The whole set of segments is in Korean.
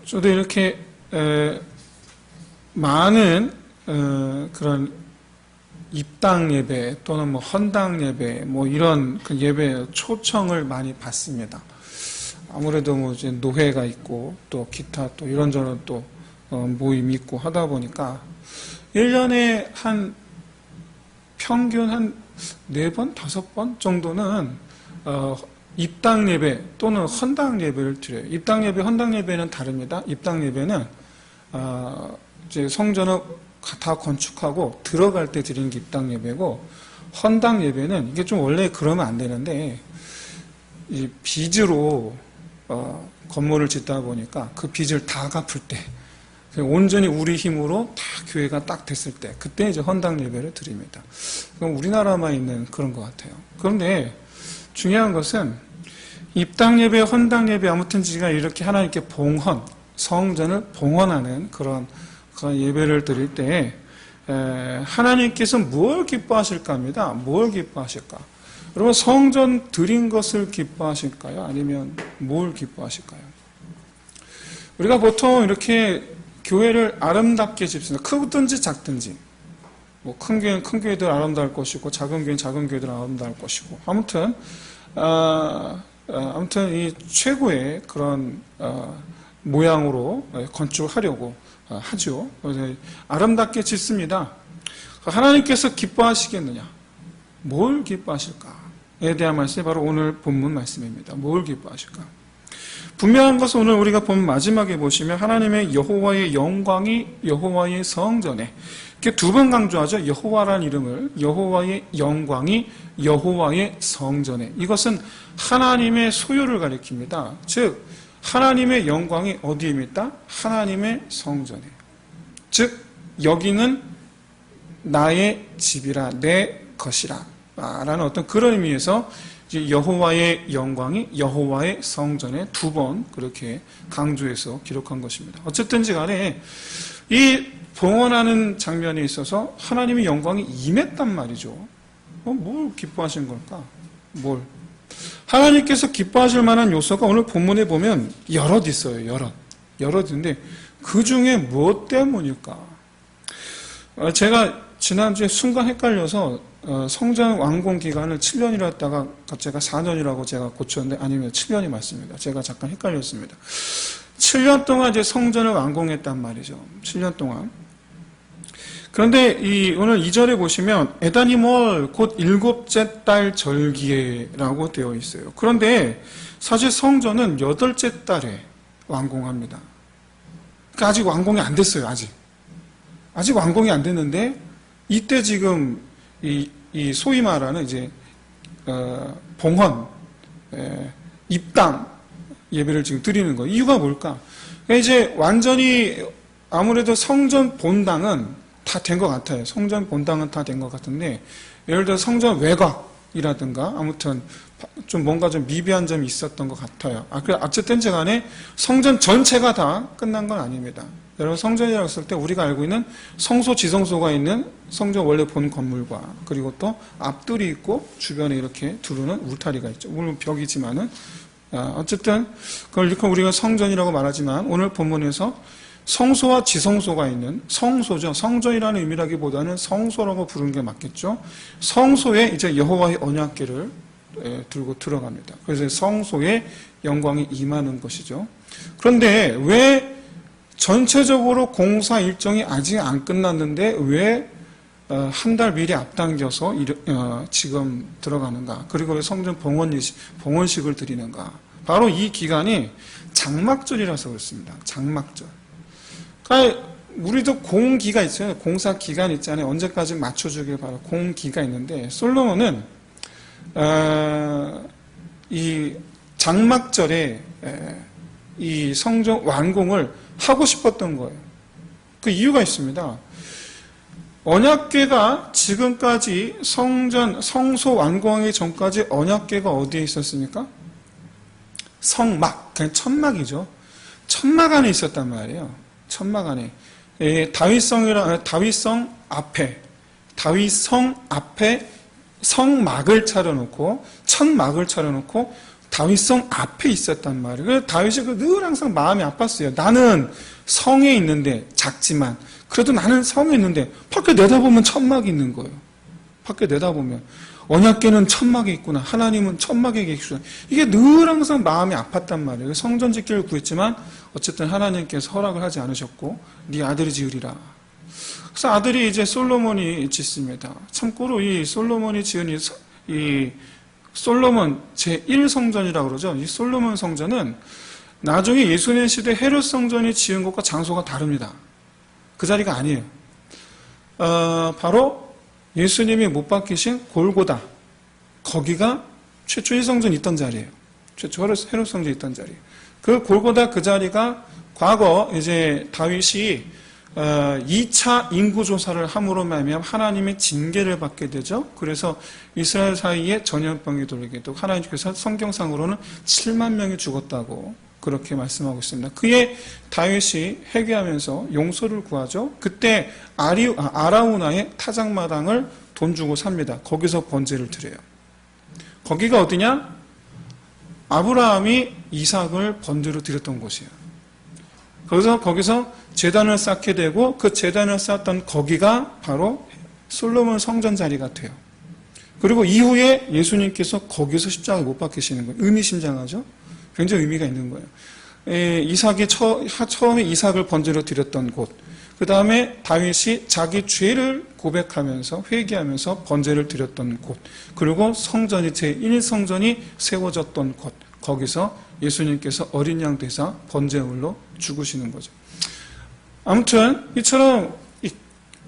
저도 이렇게 많은 그런 입당 예배 또는 뭐 헌당 예배 뭐 이런 그 예배 초청을 많이 받습니다. 아무래도 뭐 이제 노회가 있고 또 기타 또 이런저런 또 모임이 있고 하다 보니까 1년에 한 평균 한 4번, 5번 정도는 입당 예배 또는 헌당 예배를 드려요. 입당 예배, 헌당 예배는 다릅니다. 입당 예배는 이제 성전을 다 건축하고 들어갈 때 드리는 게 입당 예배고, 헌당 예배는 이게 좀 원래 그러면 안 되는데 이 빚으로 건물을 짓다 보니까 그 빚을 다 갚을 때 온전히 우리 힘으로 다 교회가 딱 됐을 때 그때 이제 헌당 예배를 드립니다. 그럼 우리나라만 있는 그런 것 같아요. 그런데 중요한 것은 입당 예배, 헌당 예배 아무튼 지가 이렇게 하나님께 봉헌, 성전을 봉헌하는 그런 예배를 드릴 때 하나님께서 뭘 기뻐하실까 합니다. 뭘 기뻐하실까? 여러분 성전 드린 것을 기뻐하실까요? 아니면 뭘 기뻐하실까요? 우리가 보통 이렇게 교회를 아름답게 짓습니다. 크든지 작든지. 뭐 큰 교회는 큰 교회들 아름다울 것이고 작은 교회는 작은 교회들 아름다울 것이고 아무튼 이 최고의 그런 모양으로 건축하려고 하죠. 그래서 아름답게 짓습니다. 하나님께서 기뻐하시겠느냐? 뭘 기뻐하실까에 대한 말씀이 바로 오늘 본문 말씀입니다. 뭘 기뻐하실까? 분명한 것은 오늘 우리가 본 마지막에 보시면 하나님의 여호와의 영광이 여호와의 성전에, 이렇게 2번 강조하죠. 여호와라는 이름을, 여호와의 영광이 여호와의 성전에. 이것은 하나님의 소유를 가리킵니다. 즉 하나님의 영광이 어디입니까? 하나님의 성전에. 즉 여기는 나의 집이라, 내 것이라 라는 어떤 그런 의미에서 여호와의 영광이 여호와의 성전에 2번 그렇게 강조해서 기록한 것입니다. 어쨌든지 간에 이 봉헌하는 장면에 있어서 하나님의 영광이 임했단 말이죠. 뭘 기뻐하신 걸까? 뭘? 하나님께서 기뻐하실 만한 요소가 오늘 본문에 보면 여럿 있어요. 여럿 있는데 그 중에 무엇 때문일까? 제가 지난주에 순간 헷갈려서 성전 완공 기간을 7년이라 했다가 제가 4년이라고 제가 고쳤는데 아니면 7년이 맞습니다. 제가 잠깐 헷갈렸습니다. 7년 동안 이제 성전을 완공했단 말이죠. 7년 동안. 그런데 오늘 2절에 보시면 에다니몰 곧 7째 달 절기에라고 되어 있어요. 그런데 사실 성전은 8째 달에 완공합니다. 그러니까 아직 완공이 안 됐어요. 아직 완공이 안 됐는데 이때 지금 이 소위 말하는 이제 봉헌, 입당 예배를 지금 드리는 거예요. 이유가 뭘까? 그러니까 이제 완전히 아무래도 성전 본당은 다 된 것 같아요. 성전 본당은 다 된 것 같은데 예를 들어 성전 외곽이라든가 아무튼 좀 뭔가 좀 미비한 점이 있었던 것 같아요. 어쨌든 간에 성전 전체가 다 끝난 건 아닙니다. 여러분 성전이라고 했을 때 우리가 알고 있는 성소, 지성소가 있는 성전 원래 본 건물과 그리고 또 앞뜰이 있고 주변에 이렇게 두르는 울타리가 있죠. 물론 벽이지만은 어쨌든 그걸 이렇게 우리가 성전이라고 말하지만 오늘 본문에서 성소와 지성소가 있는 성소죠. 성전이라는 의미라기보다는 성소라고 부르는 게 맞겠죠. 성소에 이제 여호와의 언약궤를 들고 들어갑니다. 그래서 성소에 영광이 임하는 것이죠. 그런데 왜 전체적으로 공사 일정이 아직 안 끝났는데 왜 한 달 미리 앞당겨서 지금 들어가는가? 그리고 왜 성전 봉헌식을 드리는가? 바로 이 기간이 장막절이라서 그렇습니다. 장막절. 그러니까 우리도 공기가 있어요. 공사 기간 있잖아요. 언제까지 맞춰주길 바라 공기가 있는데 솔로몬은 이 장막절에 이 성전 완공을 하고 싶었던 거예요. 그 이유가 있습니다. 언약궤가 지금까지 성소 완공하기 전까지 언약궤가 어디에 있었습니까? 성막, 그냥 천막이죠. 천막 안에 있었단 말이에요. 천막 안에. 다윗성 앞에 성막을 차려놓고 천막을 차려놓고 다윗성 앞에 있었단 말이에요. 그래서 다윗이 늘 항상 마음이 아팠어요. 나는 성에 있는데 작지만 그래도 나는 성에 있는데 밖에 내다보면 천막이 있는 거예요. 밖에 내다보면 언약궤는 천막에 있구나. 하나님은 천막에 계시구나. 이게 늘 항상 마음이 아팠단 말이에요. 성전 짓기를 구했지만 어쨌든 하나님께서 허락을 하지 않으셨고 네 아들이 지으리라. 그래서 아들이 이제 솔로몬이 짓습니다. 참고로 이 솔로몬이 지은 이 솔로몬 제1성전이라고 그러죠. 이 솔로몬 성전은 나중에 예수님 시대 헤롯 성전이 지은 것과 장소가 다릅니다. 그 자리가 아니에요. 바로 예수님이 못 박히신 골고다. 거기가 최초 1성전이 있던 자리예요. 최초 헤롯 성전이 있던 자리예요. 그 골고다 그 자리가 과거 이제 다윗이 2차 인구조사를 함으로 말미암아 하나님의 징계를 받게 되죠. 그래서 이스라엘 사이에 전염병이 돌게 되고 하나님께서 성경상으로는 7만 명이 죽었다고 그렇게 말씀하고 있습니다. 그의 다윗이 회개하면서 용서를 구하죠. 그때 아라우나의 타작마당을 돈 주고 삽니다. 거기서 번제를 드려요. 거기가 어디냐? 아브라함이 이삭을 번제로 드렸던 곳이에요. 거기서 제단을 쌓게 되고 그 제단을 쌓았던 거기가 바로 솔로몬 성전 자리가 돼요. 그리고 이후에 예수님께서 거기서 십자가에 못 박히시는 거예요. 의미심장하죠? 굉장히 의미가 있는 거예요. 이삭이 처음에 이삭을 번제로 드렸던 곳, 그 다음에 다윗이 자기 죄를 고백하면서 회개하면서 번제를 드렸던 곳, 그리고 성전이 제1성전이 세워졌던 곳, 거기서 예수님께서 어린 양 되사 번제물로 죽으시는 거죠. 아무튼 이처럼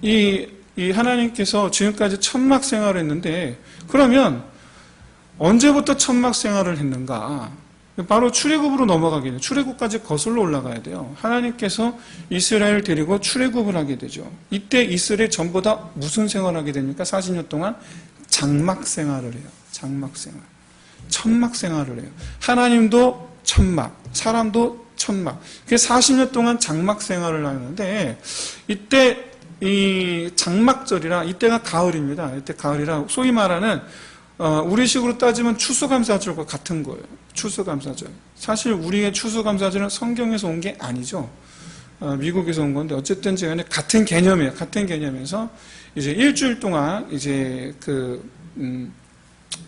이 하나님께서 지금까지 천막 생활을 했는데 그러면 언제부터 천막 생활을 했는가? 바로 출애굽으로 넘어가게 돼요. 출애굽까지 거슬러 올라가야 돼요. 하나님께서 이스라엘을 데리고 출애굽을 하게 되죠. 이때 이스라엘 전부 다 무슨 생활을 하게 됩니까? 40년 동안 장막 생활을 해요. 장막 생활. 천막 생활을 해요. 하나님도 천막, 사람도 천막. 그래서 40년 동안 장막 생활을 하는데 이때 이 장막절이라 이때가 가을입니다. 이때 가을이라 소위 말하는 우리식으로 따지면 추수감사절과 같은 거예요. 추수감사절. 사실 우리의 추수감사절은 성경에서 온 게 아니죠. 미국에서 온 건데 어쨌든 간에 같은 개념이에요. 같은 개념에서 이제 일주일 동안 이제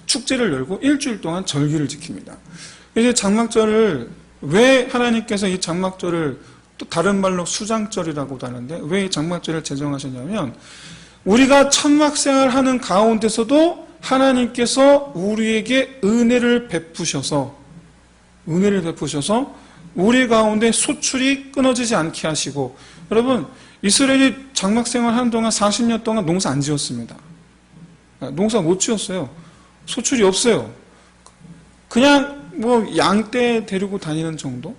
축제를 열고 일주일 동안 절기를 지킵니다. 이제 장막절을 왜 하나님께서 이 장막절을 또 다른 말로 수장절이라고도 하는데 왜 이 장막절을 제정하셨냐면 우리가 천막생활을 하는 가운데서도 하나님께서 우리에게 은혜를 베푸셔서 우리 가운데 소출이 끊어지지 않게 하시고 여러분 이스라엘이 장막생활 하는 동안 40년 동안 농사 안 지었습니다. 농사 못 지었어요. 소출이 없어요. 그냥 뭐 양떼 데리고 다니는 정도?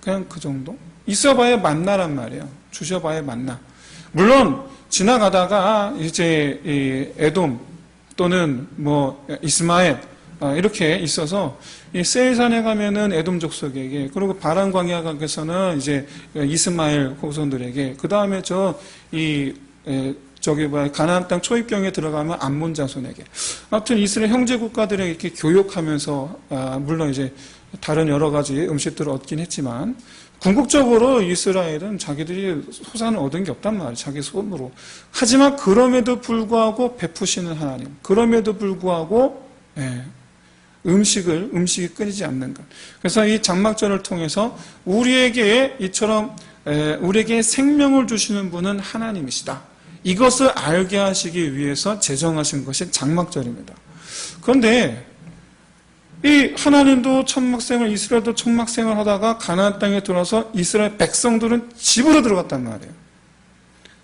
그냥 그 정도? 있어봐야 만나란 말이에요. 주셔봐야 만나. 물론 지나가다가 이제 이 에돔 또는 뭐 이스마엘 이렇게 있어서 이 세일산에 가면은 에돔 족속에게 그리고 바란 광야에서는 이제 이스마엘 후손들에게 그 다음에 가나안 땅 초입경에 들어가면 암몬 자손에게 아무튼 이스라엘 형제 국가들에게 이렇게 교육하면서 물론 이제 다른 여러 가지 음식들을 얻긴 했지만 궁극적으로 이스라엘은 자기들이 소산을 얻은 게 없단 말이에요. 자기 손으로. 하지만 그럼에도 불구하고 베푸시는 하나님. 그럼에도 불구하고 음식이 끊이지 않는 것. 그래서 이 장막절을 통해서 우리에게 생명을 주시는 분은 하나님이시다. 이것을 알게 하시기 위해서 제정하신 것이 장막절입니다. 그런데 이 하나님도 천막생활, 이스라엘도 천막생활 하다가 가나안 땅에 들어와서 이스라엘 백성들은 집으로 들어갔단 말이에요.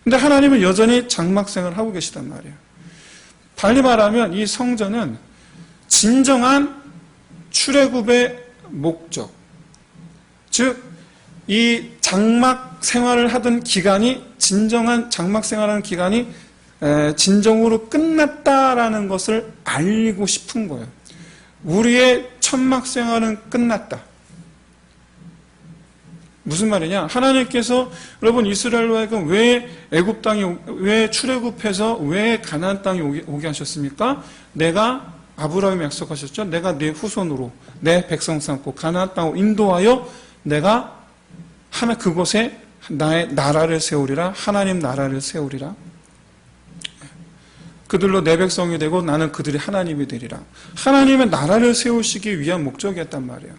근데 하나님은 여전히 장막생활을 하고 계시단 말이에요. 달리 말하면 이 성전은 진정한 출애굽의 목적, 즉 이 장막 생활을 하던 기간이 진정한 장막 생활하는 기간이 진정으로 끝났다라는 것을 알리고 싶은 거예요. 우리의 천막 생활은 끝났다. 무슨 말이냐? 하나님께서 여러분 이스라엘로 하여금 왜 애굽 땅에 왜 출애굽해서 왜 가나안 땅에 오게 하셨습니까? 내가 아브라함이 약속하셨죠. 내가 네 후손으로 내 백성 삼고 가나안 땅으로 인도하여 내가 하나 그곳에 나의 나라를 세우리라. 하나님 나라를 세우리라. 그들로 내 백성이 되고 나는 그들이 하나님이 되리라. 하나님의 나라를 세우시기 위한 목적이었단 말이에요.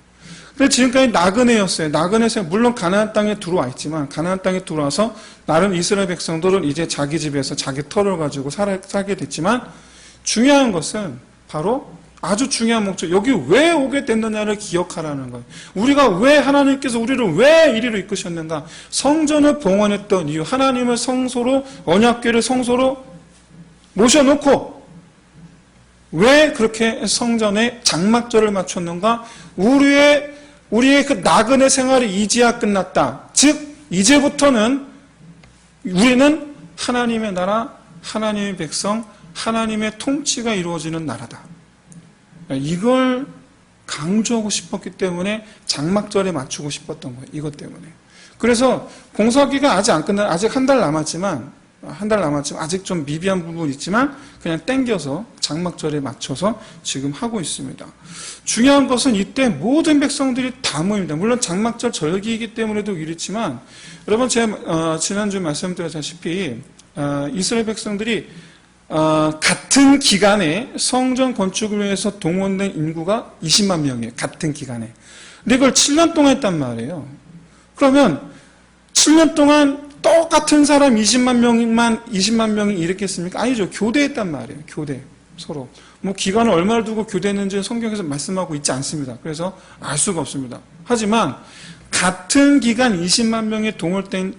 근데 지금까지 나그네였어요. 나그네에서 물론 가나안 땅에 들어와 있지만 가나안 땅에 들어와서 나름 이스라엘 백성들은 이제 자기 집에서 자기 터를 가지고 살게 됐지만 중요한 것은 바로 아주 중요한 목적, 여기 왜 오게 됐느냐를 기억하라는 거예요. 우리가 왜 하나님께서 우리를 왜 이리로 이끄셨는가? 성전을 봉헌했던 이유, 하나님을 성소로, 언약궤를 성소로 모셔놓고 왜 그렇게 성전에 장막절을 맞췄는가? 우리의 그 나그네 생활이 이제야 끝났다. 즉 이제부터는 우리는 하나님의 나라, 하나님의 백성, 하나님의 통치가 이루어지는 나라다. 이걸 강조하고 싶었기 때문에 장막절에 맞추고 싶었던 거예요. 이것 때문에. 그래서 공사기가 아직 안 끝나, 아직 한 달 남았지만 아직 좀 미비한 부분이 있지만 그냥 땡겨서 장막절에 맞춰서 지금 하고 있습니다. 중요한 것은 이때 모든 백성들이 다 모입니다. 물론 장막절 절기이기 때문에도 이렇지만 여러분 제가 지난주에 말씀드렸다시피 이스라엘 백성들이 같은 기간에 성전 건축을 위해서 동원된 인구가 20만 명이에요. 같은 기간에. 근데 그걸 7년 동안 했단 말이에요. 그러면 7년 동안 똑같은 사람 20만 명이 일으켰습니까? 아니죠. 교대했단 말이에요. 교대. 서로. 뭐 기간을 얼마를 두고 교대했는지 성경에서 말씀하고 있지 않습니다. 그래서 알 수가 없습니다. 하지만 같은 기간 20만 명이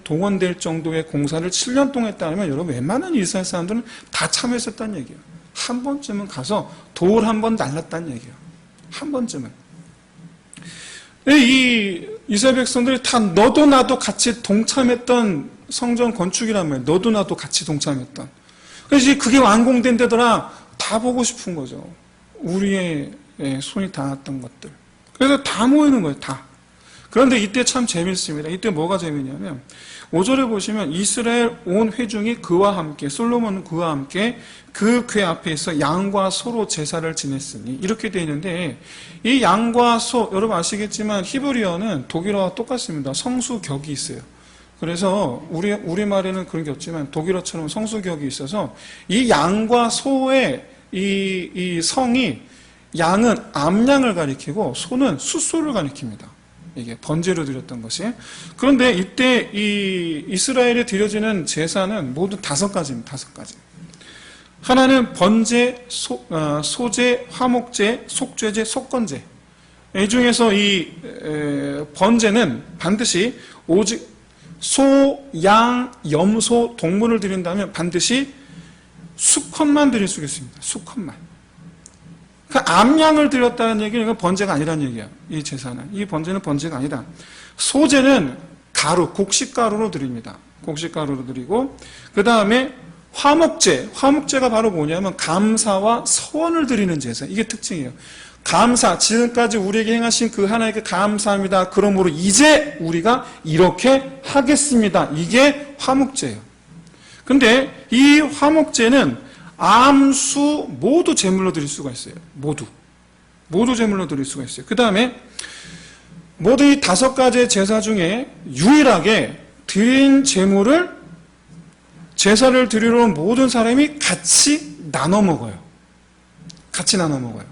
동원될 정도의 공사를 7년 동안 했다면 여러분 웬만한 이스라엘 사람들은 다 참여했었다는 얘기예요. 한 번쯤은 가서 돌 한 번 날랐다는 얘기예요. 한 번쯤은. 이 이스라엘 백성들이 다 너도 나도 같이 동참했던 성전 건축이란 말이에요. 너도 나도 같이 동참했던. 그래서 그게 완공된 데더라 다 보고 싶은 거죠. 우리의 손이 닿았던 것들. 그래서 다 모이는 거예요. 다. 그런데 이때 참 재밌습니다. 이때 뭐가 재밌냐면 5절에 보시면 이스라엘 온 회중이 그와 함께 솔로몬은 그와 함께 그 궤 앞에서 양과 소로 제사를 지냈으니 이렇게 되어 있는데 이 양과 소 여러분 아시겠지만 히브리어는 독일어와 똑같습니다. 성수격이 있어요. 그래서 우리말에는 그런 게 없지만 독일어처럼 성수격이 있어서 이 양과 소의 이 성이 양은 암양을 가리키고 소는 숫소를 가리킵니다. 이게 번제로 드렸던 것이. 그런데 이때 이 이스라엘에 드려지는 제사는 모두 5가지입니다. 5가지. 하나는 번제, 소제, 화목제, 속죄제, 속건제. 이 중에서 이 번제는 반드시 오직 소, 양, 염소, 동물을 드린다면 반드시 수컷만 드릴 수 있습니다. 수컷만. 그 암양을 드렸다는 얘기는 이건 번제가 아니라는 얘기야. 이 제사는. 이 번제는 번제가 아니다. 소제는 가루, 곡식가루로 드립니다. 곡식가루로 드리고 그 다음에 화목제. 화목제가 바로 뭐냐면 감사와 서원을 드리는 제사. 이게 특징이에요. 감사, 지금까지 우리에게 행하신 그 하나님께 감사합니다. 그러므로 이제 우리가 이렇게 하겠습니다. 이게 화목제예요. 근데 이 화목제는 암수 모두 제물로 드릴 수가 있어요. 모두 제물로 드릴 수가 있어요. 그 다음에 모두 이 5가지의 제사 중에 유일하게 드린 제물을 제사를 드리러 온 모든 사람이 같이 나눠 먹어요. 같이 나눠 먹어요.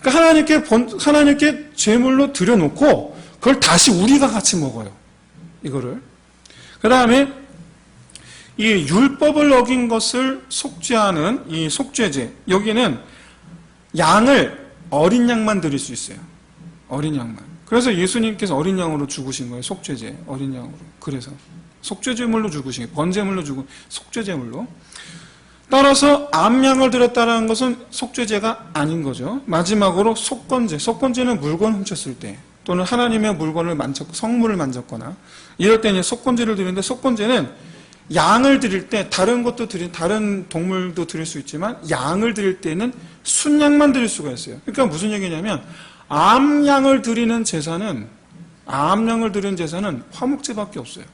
그러니까 하나님께 제물로 드려놓고 그걸 다시 우리가 같이 먹어요. 이거를. 그 다음에 이 율법을 어긴 것을 속죄하는 이 속죄제. 여기는 양을 어린 양만 드릴 수 있어요. 어린 양만. 그래서 예수님께서 어린 양으로 죽으신 거예요. 속죄제. 어린 양으로. 그래서 속죄제물로 죽으신 거예요. 번제물로 죽은 속죄제물로. 따라서 암양을 드렸다는 것은 속죄제가 아닌 거죠. 마지막으로 속건제. 속건제는 물건 훔쳤을 때 또는 하나님의 물건을 성물을 만졌거나 이럴 때 이제 속건제를 드리는데 속건제는 양을 드릴 때 다른 동물도 드릴 수 있지만 양을 드릴 때는 순양만 드릴 수가 있어요. 그러니까 무슨 얘기냐면 암양을 드리는 제사는 화목제밖에 없어요.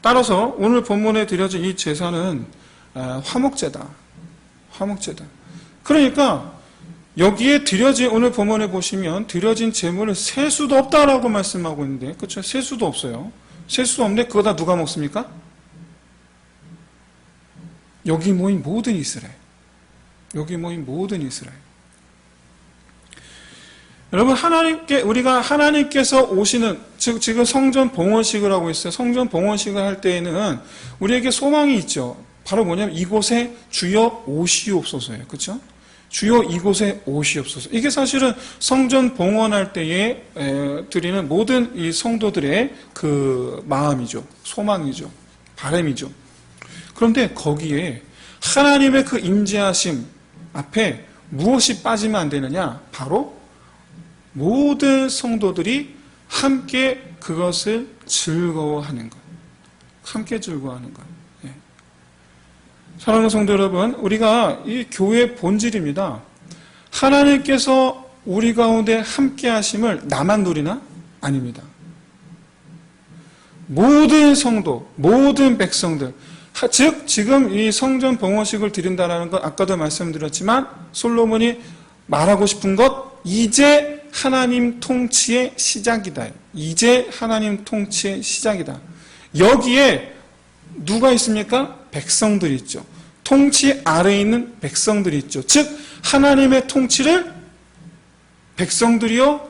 따라서 오늘 본문에 드려진 이 제사는 화목제다. 화목제다. 그러니까 여기에 드려진, 오늘 본문에 보시면 드려진 재물을 셀 수도 없다라고 말씀하고 있는데, 그렇죠? 셀 수도 없어요. 셀 수도 없는데 그거 다 누가 먹습니까? 여기 모인 모든 이스라엘. 여기 모인 모든 이스라엘. 여러분, 우리가 하나님께서 오시는, 즉, 지금 성전 봉헌식을 하고 있어요. 성전 봉헌식을 할 때에는 우리에게 소망이 있죠. 바로 뭐냐면 이곳에 주여 오시옵소서예요. 그렇죠? 주여 이곳에 오시옵소서. 이게 사실은 성전 봉헌할 때에 드리는 모든 이 성도들의 그 마음이죠. 소망이죠. 바람이죠. 그런데 거기에 하나님의 그 임재하심 앞에 무엇이 빠지면 안 되느냐? 바로 모든 성도들이 함께 그것을 즐거워하는 것. 함께 즐거워하는 것. 예. 사랑하는 성도 여러분, 우리가 이 교회의 본질입니다. 하나님께서 우리 가운데 함께 하심을 나만 누리나? 아닙니다. 모든 성도, 모든 백성들, 즉 지금 이 성전 봉헌식을 드린다는 건 아까도 말씀드렸지만 솔로몬이 말하고 싶은 것, 이제 하나님 통치의 시작이다. 이제 하나님 통치의 시작이다. 여기에 누가 있습니까? 백성들이 있죠. 통치 아래에 있는 백성들이 있죠. 즉 하나님의 통치를 백성들이요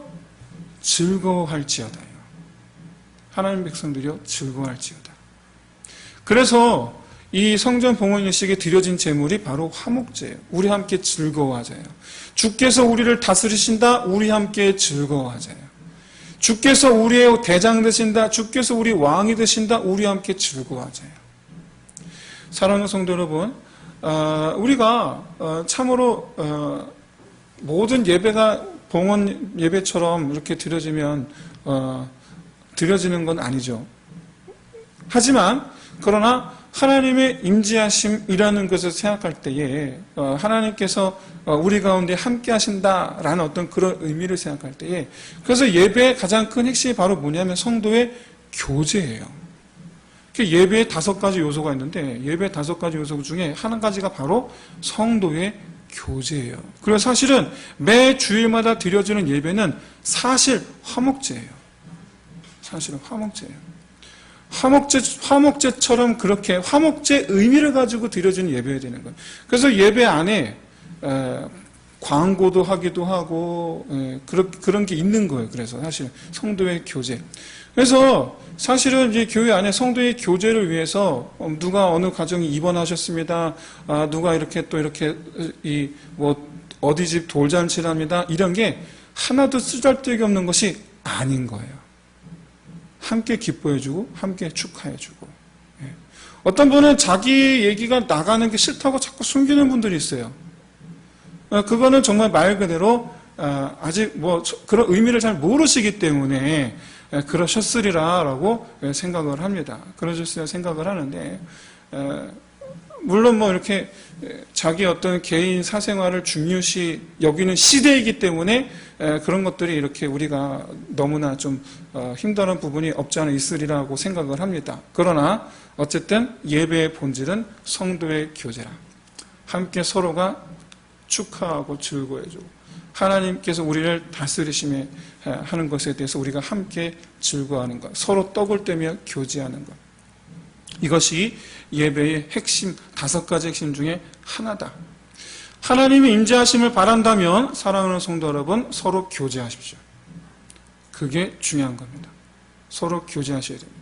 즐거워할지어다요. 하나님 백성들이요 즐거워할지어다. 그래서 이 성전 봉헌식에 드려진 제물이 바로 화목제예요. 우리 함께 즐거워하자요. 주께서 우리를 다스리신다. 우리 함께 즐거워하자요. 주께서 우리의 대장 되신다. 주께서 우리 왕이 되신다. 우리 함께 즐거워하자요. 사랑하는 성도 여러분, 우리가 참으로 모든 예배가 봉헌 예배처럼 이렇게 드려지면 드려지는 건 아니죠. 하지만 그러나 하나님의 임재하심이라는 것을 생각할 때에 하나님께서 우리 가운데 함께 하신다라는 어떤 그런 의미를 생각할 때에 그래서 예배의 가장 큰 핵심이 바로 뭐냐면 성도의 교제예요. 예배에 5가지 요소가 있는데 예배의 5가지 요소 중에 한 가지가 바로 성도의 교제예요. 그래서 사실은 매 주일마다 드려지는 예배는 사실 화목제예요. 사실은 화목제예요. 화목제처럼 그렇게 화목제 의미를 가지고 드려지는 예배가 되는 거예요. 그래서 예배 안에 광고도 하기도 하고 그런 게 있는 거예요. 그래서 사실 성도의 교제. 그래서 사실은 이제 교회 안에 성도의 교제를 위해서 누가 어느 가정이 입원하셨습니다. 누가 이렇게 또 이렇게 어디 집 돌잔치를 합니다. 이런 게 하나도 쓰잘데기 없는 것이 아닌 거예요. 함께 기뻐해주고 함께 축하해주고. 어떤 분은 자기 얘기가 나가는 게 싫다고 자꾸 숨기는 분들이 있어요. 그거는 정말 말 그대로 아직 그런 의미를 잘 모르시기 때문에 그러셨으리라라고 생각을 합니다. 그러셨으리라 생각을 하는데 물론 이렇게 자기 어떤 개인 사생활을 중요시 여기는 시대이기 때문에 그런 것들이 이렇게 우리가 너무나 좀 힘든 부분이 없지 않아 있으리라고 생각을 합니다. 그러나 어쨌든 예배의 본질은 성도의 교제라. 함께 서로가 축하하고 즐거워해주고 하나님께서 우리를 다스리심에 하는 것에 대해서 우리가 함께 즐거워하는 것, 서로 떡을 떼며 교제하는 것. 이것이 예배의 핵심, 5가지 핵심 중에 하나다. 하나님이 임재하심을 바란다면 사랑하는 성도 여러분, 서로 교제하십시오. 그게 중요한 겁니다. 서로 교제하셔야 됩니다.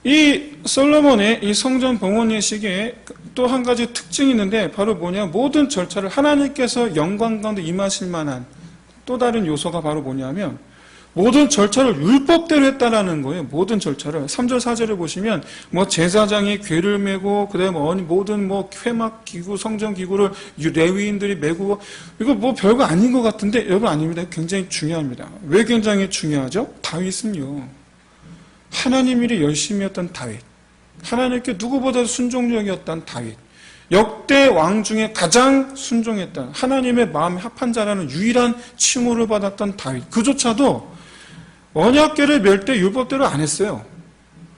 이 솔로몬의 이 성전 봉헌 예식에 또 한 가지 특징이 있는데 바로 뭐냐, 모든 절차를 하나님께서 영광 가운데 임하실 만한 또 다른 요소가 바로 뭐냐면 모든 절차를 율법대로 했다라는 거예요. 모든 절차를. 3절 4절을 보시면 제사장이 궤를 메고 그다음에 모든 회막 기구, 성전 기구를 레위인들이 메고 이거 별거 아닌 것 같은데 여러분 아닙니다. 굉장히 중요합니다. 왜 굉장히 중요하죠? 다윗은요. 하나님 일에 열심히 했던 다윗. 하나님께 누구보다도 순종적이었던 다윗. 역대 왕 중에 가장 순종했던 하나님의 마음에 합한 자라는 유일한 칭호를 받았던 다윗. 그조차도 언약궤를 멜 때 율법대로 안 했어요.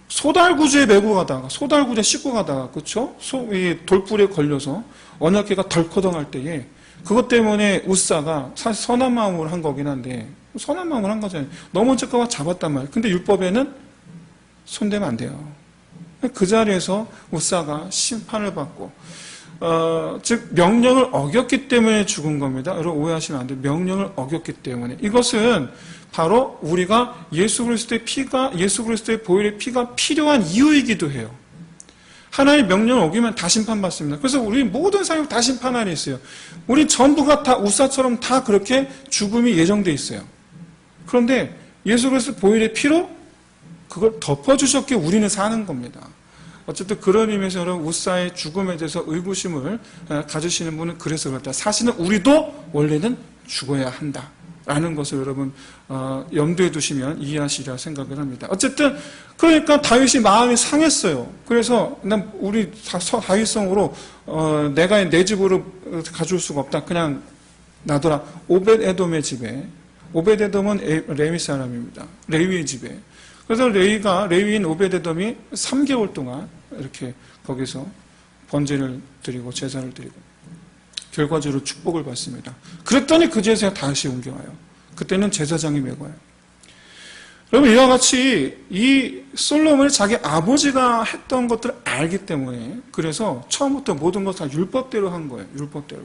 소달구지에 메고 가다가 소달구지에 싣고 가다가 그렇죠? 이 돌불에 걸려서 언약궤가 덜커덩할 때에 그것 때문에 우사가 사실 선한 마음으로 한 거긴 한데 선한 마음으로 한 거잖아요. 넘어질까 봐 잡았단 말이에요. 근데 율법에는 손대면 안 돼요. 그 자리에서 우사가 심판을 받고 즉 명령을 어겼기 때문에 죽은 겁니다. 여러분 오해하시면 안 돼요. 명령을 어겼기 때문에. 이것은 바로 우리가 예수 그리스도의 보혈의 피가 필요한 이유이기도 해요. 하나님의 명령을 어기면 다 심판받습니다. 그래서 우리 모든 사람이 다 심판 안에 있어요. 우리 전부가 다 우사처럼 다 그렇게 죽음이 예정돼 있어요. 그런데 예수 그리스도 보혈의 피로 그걸 덮어주셨기에 우리는 사는 겁니다. 어쨌든 그런 의미에서 여러분 우사의 죽음에 대해서 의구심을 가지시는 분은 그래서 그렇다. 사실은 우리도 원래는 죽어야 한다. 라는 것을 여러분 염두에 두시면 이해하시리라 생각을 합니다. 어쨌든 그러니까 다윗이 마음이 상했어요. 그래서 난 우리 다윗성으로 내가 내 집으로 가져올 수가 없다. 그냥 놔둬라. 오벳에돔의 집에 오벳에돔은 레위 사람입니다. 레위의 집에. 그래서 레위인 오벳에돔이 3개월 동안 이렇게 거기서 번제를 드리고 제사를 드리고 결과적으로 축복을 받습니다. 그랬더니 그 제사가 다시 옮겨와요. 그때는 제사장이 메고요. 여러분 이와 같이 이 솔로몬이 자기 아버지가 했던 것들을 알기 때문에 그래서 처음부터 모든 것 다 율법대로 한 거예요. 율법대로.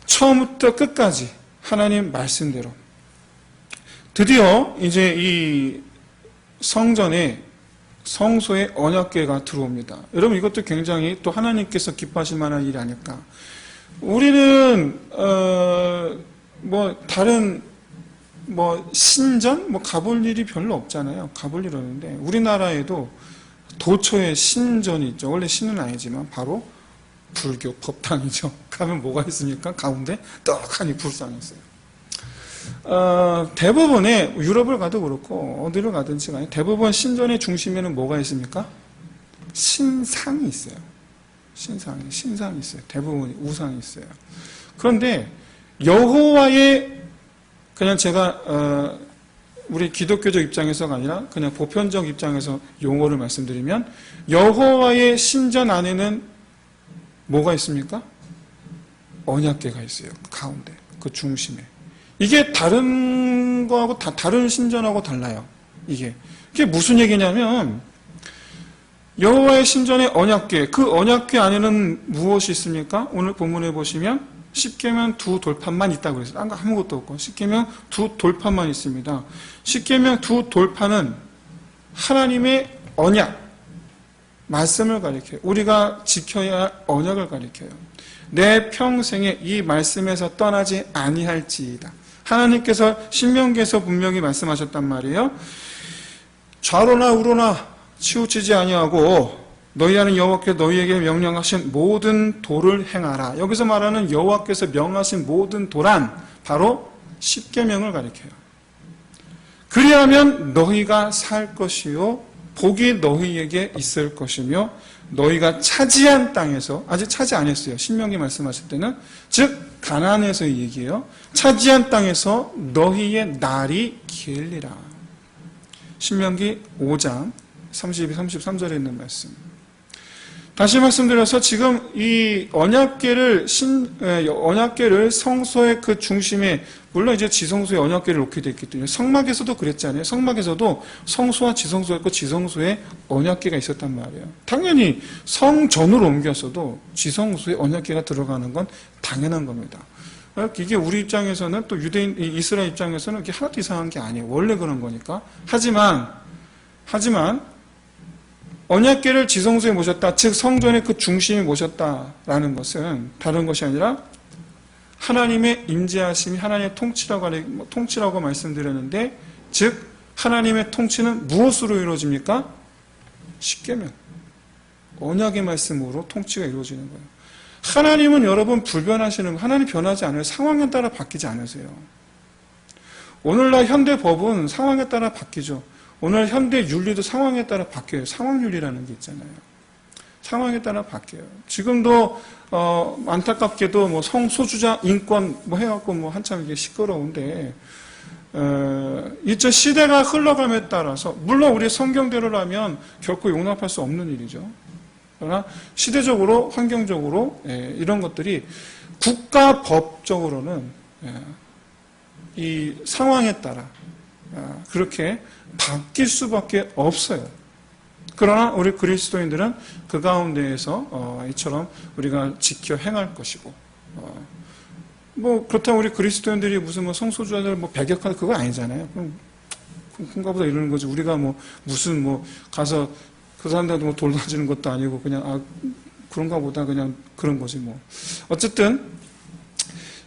처음부터 끝까지 하나님 말씀대로. 드디어 이제 이 성소에 언약궤가 들어옵니다. 여러분 이것도 굉장히 또 하나님께서 기뻐하실 만한 일이 아닐까. 우리는 다른 신전 가볼 일이 별로 없잖아요. 가볼 일 없는데 우리나라에도 도처에 신전이 있죠. 원래 신은 아니지만 바로 불교 법당이죠. 가면 뭐가 있습니까? 가운데 떡하니 불상이 있어요. 대부분의 유럽을 가도 그렇고 어디를 가든지 간에 대부분 신전의 중심에는 뭐가 있습니까? 신상이 있어요. 신상이 있어요. 대부분 우상이 있어요. 그런데 여호와의 그냥 제가 우리 기독교적 입장에서가 아니라 그냥 보편적 입장에서 용어를 말씀드리면 여호와의 신전 안에는 뭐가 있습니까? 언약궤가 있어요. 가운데 그 중심에. 이게 다른 거하고 다른 신전하고 달라요. 이게 무슨 얘기냐면 여호와의 신전의 언약궤, 그 언약궤 안에는 무엇이 있습니까? 오늘 본문에 보시면 십계명 2 돌판만 있다고 그랬어요. 아무것도 없고 십계명 2 돌판만 있습니다. 십계명 2 돌판은 하나님의 언약, 말씀을 가리켜요. 우리가 지켜야 할 언약을 가리켜요. 내 평생에 이 말씀에서 떠나지 아니할지이다. 하나님께서 신명기에서 분명히 말씀하셨단 말이에요. 좌로나 우로나 치우치지 아니하고 너희 하는 여호와께서 너희에게 명령하신 모든 도를 행하라. 여기서 말하는 여호와께서 명하신 모든 도란 바로 십계명을 가리켜요. 그리하면 너희가 살 것이요 복이 너희에게 있을 것이며 너희가 차지한 땅에서 아직 차지 안 했어요. 신명기 말씀하실 때는 즉 가나안에서의 얘기예요. 차지한 땅에서 너희의 날이 길리라. 신명기 5장 32, 33절에 있는 말씀. 다시 말씀드려서 지금 이 언약궤를 성소의 그 중심에 물론 이제 지성소에 언약궤를 놓게 됐기 때문에 성막에서도 그랬잖아요. 성막에서도 성소와 지성소가 있고 지성소에 언약궤가 있었단 말이에요. 당연히 성전으로 옮겼어도 지성소에 언약궤가 들어가는 건 당연한 겁니다. 이게 우리 입장에서는 또 유대인 이스라엘 입장에서는 이게 하나도 이상한 게 아니에요. 원래 그런 거니까. 하지만 언약궤를 지성소에 모셨다. 즉 성전의 그 중심에 모셨다라는 것은 다른 것이 아니라 하나님의 임재하심이 하나님의 통치라고 말씀드렸는데 즉 하나님의 통치는 무엇으로 이루어집니까? 십계명. 언약의 말씀으로 통치가 이루어지는 거예요. 하나님은 여러분 불변하시는 거. 하나님 변하지 않아요. 상황에 따라 바뀌지 않으세요. 오늘날 현대 법은 상황에 따라 바뀌죠. 오늘 현대 윤리도 상황에 따라 바뀌어요. 상황윤리라는 게 있잖아요. 상황에 따라 바뀌어요. 지금도 안타깝게도 성소수자 인권 해갖고 한참 이게 시끄러운데 이제 시대가 흘러감에 따라서 물론 우리 성경대로라면 결코 용납할 수 없는 일이죠. 그러나 시대적으로, 환경적으로 이런 것들이 국가법적으로는 이 상황에 따라 그렇게 바뀔 수밖에 없어요. 그러나 우리 그리스도인들은 그 가운데에서 이처럼 우리가 지켜 행할 것이고, 뭐 그렇다고 우리 그리스도인들이 무슨 뭐 성소주자들 뭐 배격하는 그거 아니잖아요. 그런가 보다 이러는 거지. 우리가 뭐 무슨 뭐 가서 그 사람들한테 뭐 돌 던지는 것도 아니고 그냥 그런가 보다 그냥 그런 거지 뭐. 어쨌든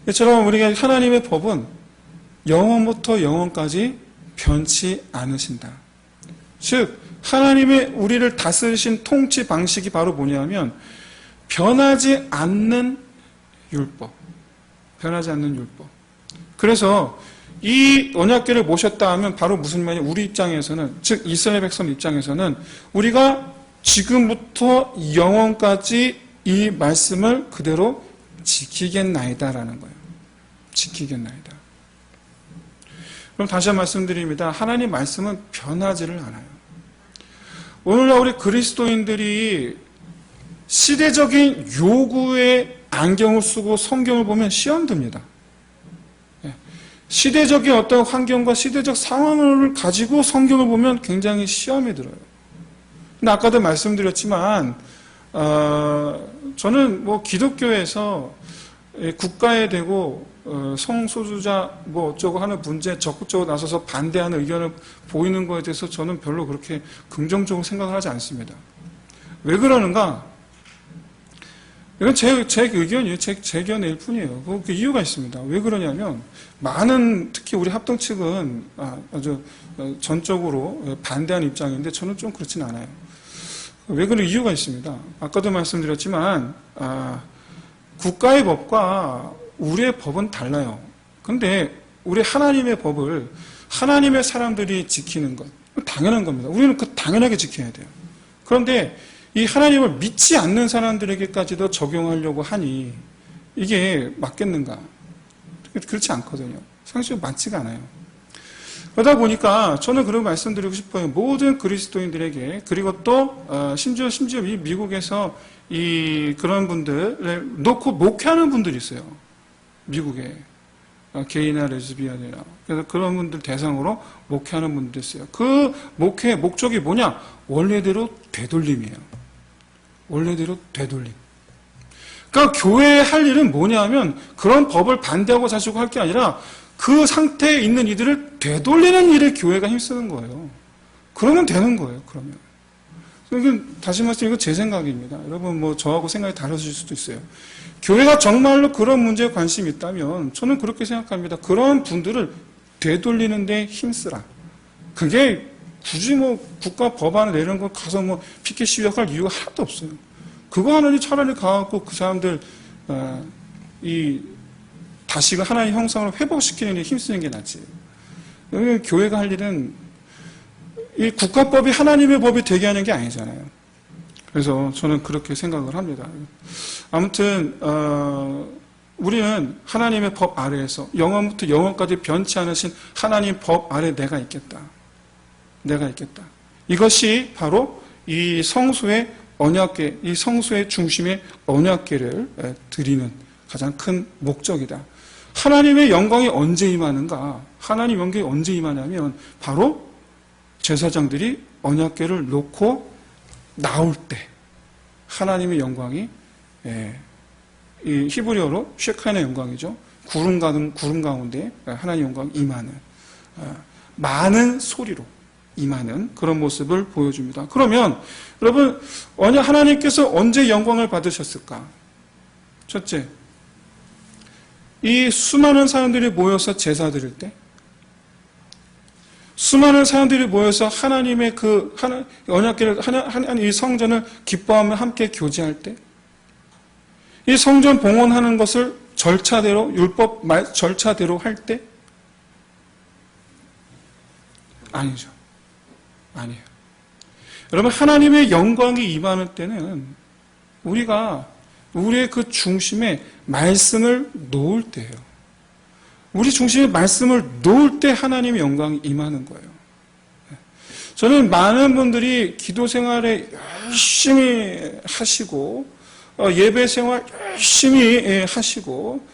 이처럼 우리가 하나님의 법은 영원부터 영원까지 변치 않으신다. 즉 하나님의 우리를 다스리신 통치 방식이 바로 뭐냐면 변하지 않는 율법. 변하지 않는 율법. 그래서 이 언약궤를 모셨다 하면 바로 무슨 말이냐? 우리 입장에서는, 즉 이스라엘 백성 입장에서는 우리가 지금부터 영원까지 이 말씀을 그대로 지키겠나이다라는 거예요. 지키겠나이다. 그럼 다시 한번 말씀드립니다. 하나님 말씀은 변하지를 않아요. 오늘날 우리 그리스도인들이 시대적인 요구에 안경을 쓰고 성경을 보면 시험 듭니다. 시대적인 어떤 환경과 시대적 상황을 가지고 성경을 보면 굉장히 시험이 들어요. 근데 아까도 말씀드렸지만 저는 뭐 기독교에서 국가에 대고 성소수자 뭐 어쩌고 하는 문제에 적극적으로 나서서 반대하는 의견을 보이는 것에 대해서 저는 별로 그렇게 긍정적으로 생각을 하지 않습니다. 왜 그러는가? 이건 제 의견이에요. 제 의견일 뿐이에요. 그 이유가 있습니다. 왜 그러냐면 많은 특히 우리 합동 측은 아주 전적으로 반대하는 입장인데 저는 좀 그렇진 않아요. 왜 그런 이유가 있습니다. 아까도 말씀드렸지만 국가의 법과 우리의 법은 달라요. 그런데 우리 하나님의 법을 하나님의 사람들이 지키는 것 당연한 겁니다. 우리는 그 당연하게 지켜야 돼요. 그런데 이 하나님을 믿지 않는 사람들에게까지도 적용하려고 하니 이게 맞겠는가? 그렇지 않거든요. 상식적으로 맞지가 않아요. 그러다 보니까 저는 그런 말씀드리고 싶어요. 모든 그리스도인들에게, 그리고 또 심지어 이 미국에서 그런 분들을 놓고 목회하는 분들이 있어요. 미국에 게이나 레즈비언이나 그래서 그런 분들 대상으로 목회하는 분들이 있어요. 그 목회의 목적이 뭐냐? 원래대로 되돌림이에요. 원래대로 되돌림. 그러니까 교회에 할 일은 뭐냐면 그런 법을 반대하고 자시고 할 게 아니라 그 상태에 있는 이들을 되돌리는 일에 교회가 힘쓰는 거예요. 그러면 되는 거예요. 그러면. 다시 말씀 이거 제 생각입니다. 여러분 뭐 저하고 생각이 다르실 수도 있어요. 교회가 정말로 그런 문제에 관심이 있다면 저는 그렇게 생각합니다. 그런 분들을 되돌리는 데 힘쓰라. 그게 굳이 뭐 국가 법안을 내는 거 가서 뭐 피켓 시위할 이유가 하나도 없어요. 그거 하느니 차라리 가갖고 그 사람들 다시금 하나님 형상을 회복시키는 데 힘쓰는 게 낫지. 교회가 할 일은 이 국가법이 하나님의 법이 되게 하는 게 아니잖아요. 그래서 저는 그렇게 생각을 합니다. 아무튼 우리는 하나님의 법 아래에서 영원부터 영원까지 변치 않으신 하나님 법 아래 내가 있겠다. 이것이 바로 이 성소의 언약궤, 이 성소의 중심의 언약궤를 드리는 가장 큰 목적이다. 하나님의 영광이 언제 임하는가? 하나님 영광이 언제 임하냐면 바로 제사장들이 언약궤를 놓고 나올 때 하나님의 영광이 이 히브리어로 쉐카인의 영광이죠. 구름 가운데 하나님의 영광이 임하는 많은 소리로 임하는 그런 모습을 보여줍니다. 그러면 여러분 하나님께서 언제 영광을 받으셨을까? 첫째, 이 수많은 사람들이 모여서 제사 드릴 때, 수많은 사람들이 모여서 하나님의 언약궤를 이 성전을 기뻐하며 함께 교제할 때, 이 성전 봉헌하는 것을 절차대로 율법 절차대로 할 때, 아니죠. 아니에요. 여러분 하나님의 영광이 임하는 때는 우리의 그 중심에 말씀을 놓을 때예요. 우리 중심에 말씀을 놓을 때 하나님의 영광이 임하는 거예요. 저는 많은 분들이 기도 생활에 열심히 하시고 예배 생활 열심히 하시고